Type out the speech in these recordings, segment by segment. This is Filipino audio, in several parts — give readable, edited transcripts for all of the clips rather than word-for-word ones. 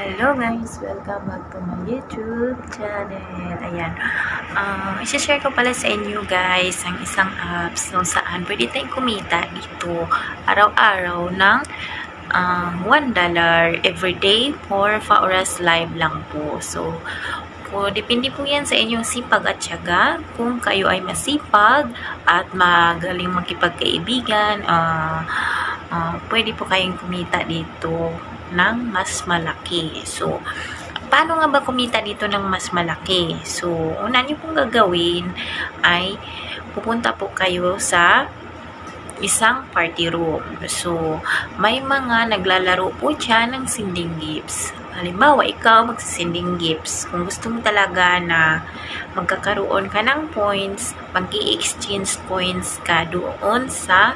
Hello guys! Welcome back to my YouTube channel. Ayan. Isi-share ko pala sa inyo guys ang isang apps kung saan pwede tayong kumita dito araw-araw ng $1 everyday for 4 hours live lang po. So, depende po yan sa inyong sipag at tiyaga. Kung kayo ay masipag at magaling makipagkaibigan, pwede po kayong kumita dito ng mas malaki. So, paano nga ba kumita dito ng mas malaki? So, una niyo pong gagawin ay pupunta po kayo sa isang party room. So, may mga naglalaro po dyan ng sending gifts. Halimbawa, ikaw magsisending gifts. Kung gusto mo talaga na magkakaroon ka ng points, mag-i-exchange points ka doon sa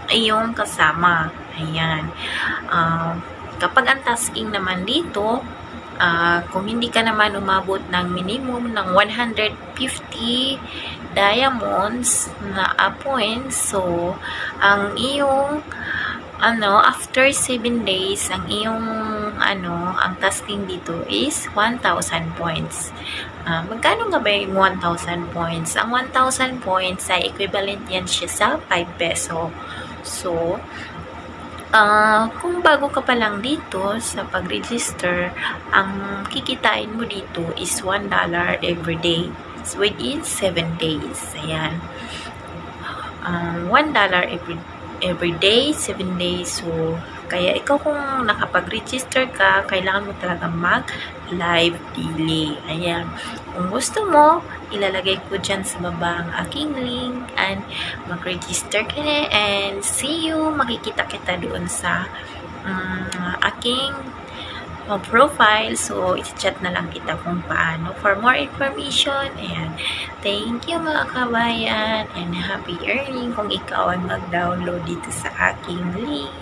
iyong kasama. Ayan. Kapag ang tasking naman dito, kung hindi ka naman umabot ng minimum ng 150 diamonds na points, so, ang iyong, after 7 days, ang iyong, ang tasking dito is 1,000 points. Magkano nga ba yung 1,000 points? Ang 1,000 points ay equivalent yan siya sa 5 peso. So, kung bago ka pa lang dito sa pag-register, ang kikitain mo dito is $1 every day. So, within 7 days. Ayan. $1 every day, 7 days. So, kaya ikaw kung nakapag-register ka, kailangan mo talaga mag-live daily. Ayan. Kung gusto mo, ilalagay ko dyan sa baba ang aking link and mag-register ka na and see you. Makikita kita doon sa aking profile. So, i-chat na lang kita kung paano. For more information, ayan. Thank you mga kabayan and happy earning kung ikaw ay mag-download dito sa aking link.